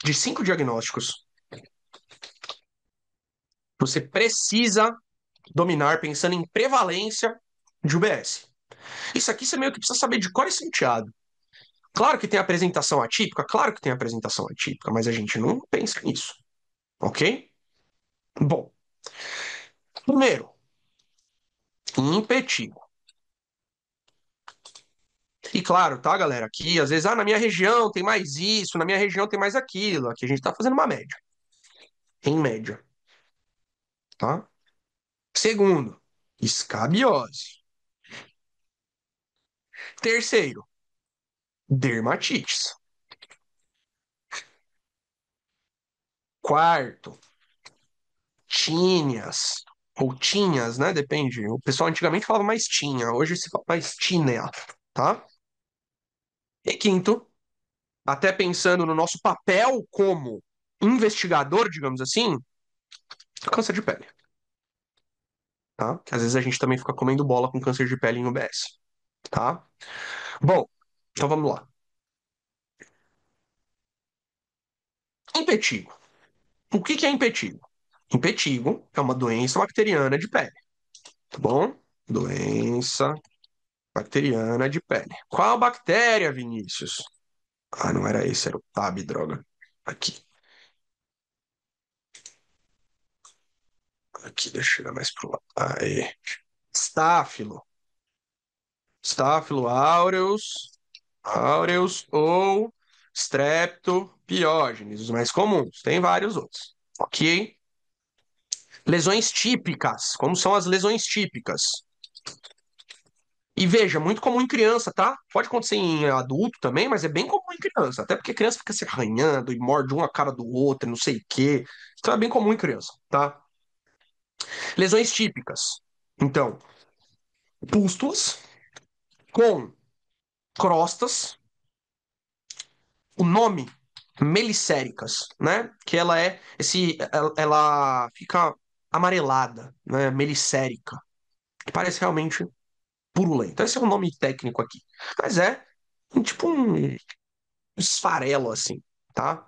de 5 diagnósticos você precisa dominar pensando em prevalência de UBS. Isso aqui você meio que precisa saber de cor e salteado. Claro que tem apresentação atípica, claro que tem apresentação atípica, mas a gente não pensa nisso, ok? Bom, primeiro, impetigo. E claro, tá, galera? Aqui, às vezes, na minha região tem mais isso, na minha região tem mais aquilo. Aqui a gente tá fazendo uma média. Em média, tá? Segundo, escabiose. Terceiro, dermatites. Quarto, tíneas. Ou tinhas, né? Depende. O pessoal antigamente falava mais tinha, hoje se fala mais tínea, tá? E quinto, até pensando no nosso papel como investigador, digamos assim, câncer de pele, tá? Que às vezes a gente também fica comendo bola com câncer de pele em UBS, tá? Bom, então vamos lá. Impetigo. O que que é impetigo? Impetigo é uma doença bacteriana de pele, tá bom? Doença bacteriana de pele. Qual bactéria, Vinícius? Ah, não era esse, era o TAB, droga. Aqui, aqui, deixa eu chegar mais pro lado. Aí. Estáfilo. Staphylo aureus ou Streptopiógenes, os mais comuns. Tem vários outros. Ok? Lesões típicas. Como são as lesões típicas? E veja, muito comum em criança, tá? Pode acontecer em adulto também, mas é bem comum em criança. Até porque criança fica se arranhando e morde uma cara do outro, não sei o quê. Então é bem comum em criança, tá? Lesões típicas. Então, pústulas com crostas, o nome melicéricas, né? Que ela é ela fica amarelada, né? Melicérica, que parece realmente purulenta. Esse é o nome técnico aqui, mas é tipo um esfarelo assim, tá?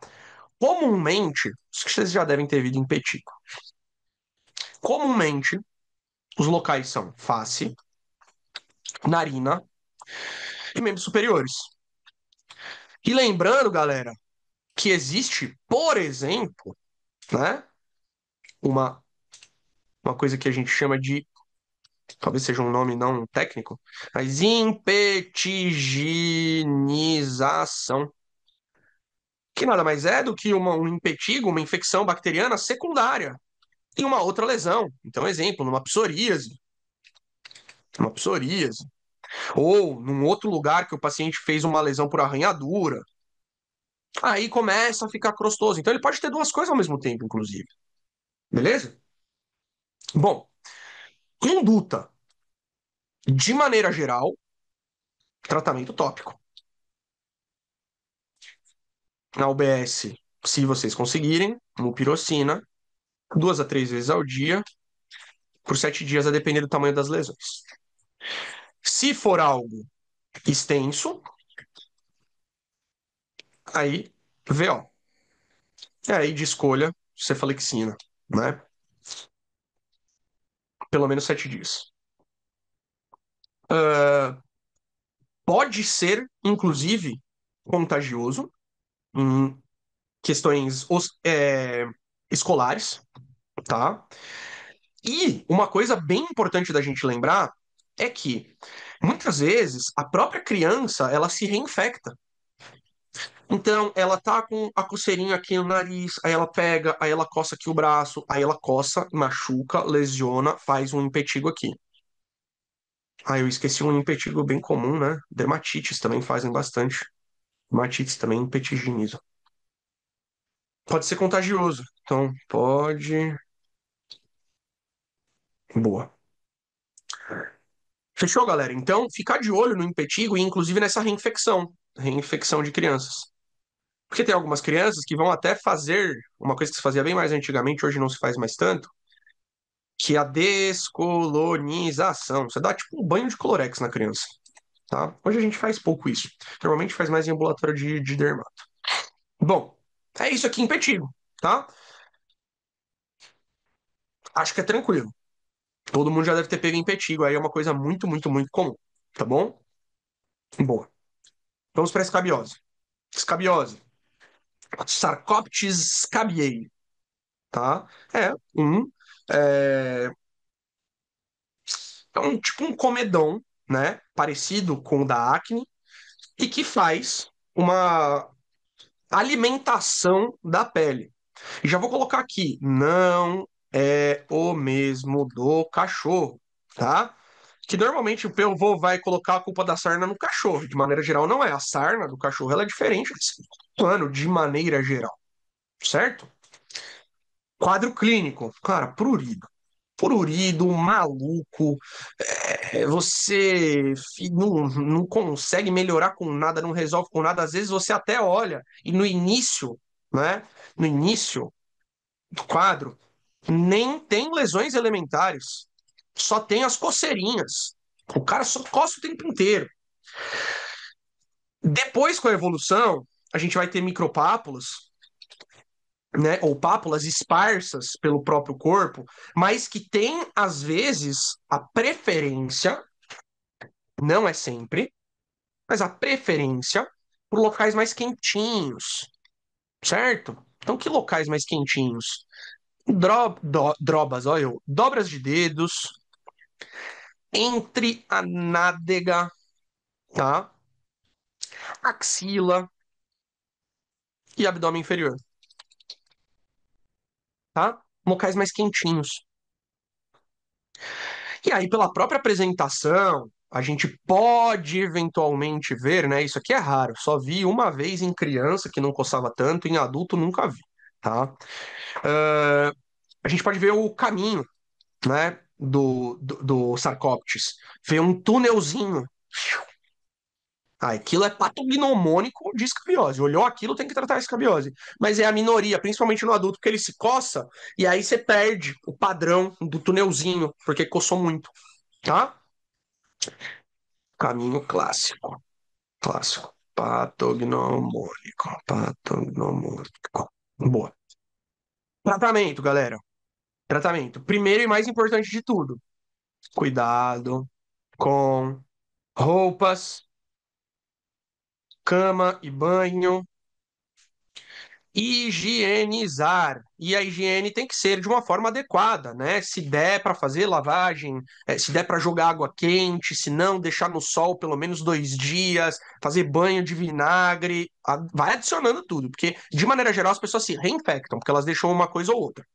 Comumente, isso que vocês já devem ter visto em Petico. Comumente, os locais são face, narina e membros superiores. E lembrando, galera, que existe, por exemplo, né, uma, uma coisa que a gente chama de, talvez seja um nome não técnico, mas impetigenização, que nada mais é do que um impetigo, uma infecção bacteriana secundária em uma outra lesão. Então, exemplo, uma psoríase, ou num outro lugar que o paciente fez uma lesão por arranhadura. Aí começa a ficar crostoso. Então, ele pode ter duas coisas ao mesmo tempo, inclusive. Beleza? Bom, conduta. De maneira geral, tratamento tópico. Na UBS, se vocês conseguirem, mupirocina, 2 a 3 vezes ao dia, por 7 dias, a depender do tamanho das lesões. Se for algo extenso, aí VO. E aí de escolha, cefalexina, né? Pelo menos 7 dias. Uh, pode ser, inclusive, contagioso em questões escolares, tá? E uma coisa bem importante da gente lembrar é que muitas vezes a própria criança ela se reinfecta. Então ela tá com a coceirinha aqui no nariz, aí ela pega, aí ela coça aqui o braço, aí ela coça, machuca, lesiona, faz um impetigo aqui. Ah, eu esqueci um impetigo bem comum, né? Dermatites também fazem bastante. Dermatites também impetiginizam. Pode ser contagioso, então pode. Boa. Fechou, galera? Então, ficar de olho no impetigo e inclusive nessa reinfecção de crianças. Porque tem algumas crianças que vão até fazer uma coisa que se fazia bem mais antigamente, hoje não se faz mais tanto, que é a descolonização. Você dá tipo um banho de Clorex na criança, tá? Hoje a gente faz pouco isso. Normalmente faz mais em ambulatório de dermato. Bom, É isso aqui em Petigo, tá? Acho que é tranquilo. Todo mundo já deve ter pego em Petigo, aí é uma coisa muito, muito, muito comum, tá bom? Boa. Vamos para a escabiose. Escabiose. Sarcoptes scabiei, tá? É, é um tipo um comedão, né? Parecido com o da acne e que faz uma alimentação da pele. E já vou colocar aqui, não é o mesmo do cachorro, tá? Que normalmente o povo vai colocar a culpa da sarna no cachorro. De maneira geral, não é. A sarna do cachorro ela é diferente do ser humano, de maneira geral, certo? Quadro clínico, cara, prurido. Prurido, maluco, não consegue melhorar com nada, não resolve com nada. Às vezes você até olha e no início, né? No início do quadro, nem tem lesões elementares, só tem as coceirinhas. O cara só coça o tempo inteiro. Depois, com a evolução, a gente vai ter micropápulas, né, ou pápulas esparsas pelo próprio corpo, mas que tem, às vezes, a preferência, não é sempre, mas a preferência por locais mais quentinhos, certo? Então, que locais mais quentinhos? Drobas, olha eu, dobras de dedos, entre a nádega, tá? Axila e abdômen inferior, tá? Locais mais quentinhos. E aí, pela própria apresentação, a gente pode eventualmente ver, né? Isso aqui é raro, só vi uma vez em criança que não coçava tanto, em adulto nunca vi, tá? Ah, a gente pode ver o caminho, né? Do Sarcóptes. Ver um túnelzinho. Ah, aquilo é patognomônico de escabiose. Olhou aquilo, tem que tratar a escabiose. Mas é a minoria, principalmente no adulto, porque ele se coça e aí você perde o padrão do túnelzinho, porque coçou muito, tá? Caminho clássico. Clássico. Patognomônico. Patognomônico. Boa. Tratamento, galera. Tratamento. Primeiro e mais importante de tudo. Cuidado com roupas, cama e banho. Higienizar. E a higiene tem que ser de uma forma adequada, né? Se der para fazer lavagem, se der para jogar água quente, se não, deixar no sol pelo menos 2 dias, fazer banho de vinagre, vai adicionando tudo, porque de maneira geral as pessoas se reinfectam, porque elas deixam uma coisa ou outra.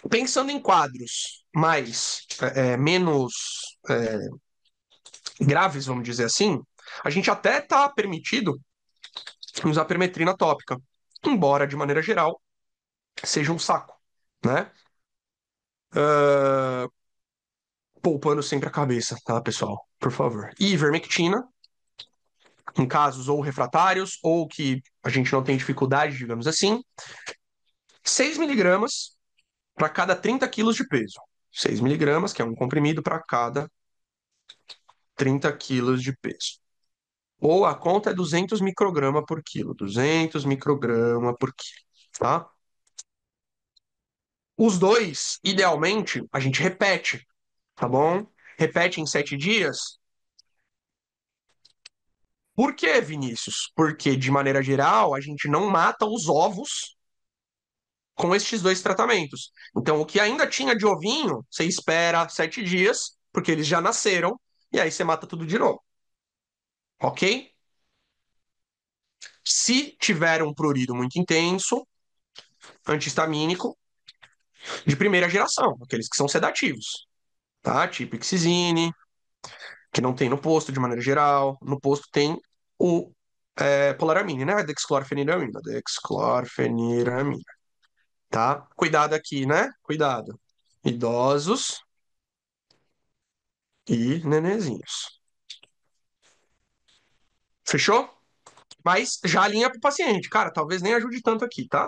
Pensando em quadros menos graves, vamos dizer assim, a gente até está permitido usar permetrina tópica, embora de maneira geral seja um saco, né? Uh, poupando sempre a cabeça, tá, pessoal? Por favor. E ivermectina, em casos ou refratários, ou que a gente não tem dificuldade, digamos assim, 6 miligramas para cada 30 quilos de peso. 6 miligramas, que é um comprimido para cada 30 quilos de peso. Ou a conta é 200 microgramas por quilo. 200 microgramas por quilo, tá? Os dois, idealmente, a gente repete, tá bom? Repete em 7 dias. Por que, Vinícius? Porque, de maneira geral, a gente não mata os ovos com estes dois tratamentos. Então, o que ainda tinha de ovinho, você espera 7 dias, porque eles já nasceram, e aí você mata tudo de novo. Ok? Se tiver um prurido muito intenso, antihistamínico, de primeira geração, aqueles que são sedativos, tá? Tipo Ixizine, que não tem no posto de maneira geral. No posto tem o polaramine, né? Dexclorfeniramina. Dexclorfeniramina. Tá? Cuidado aqui, né? Cuidado. Idosos e nenezinhos. Fechou? Mas já alinha pro paciente. Cara, talvez nem ajude tanto aqui, tá?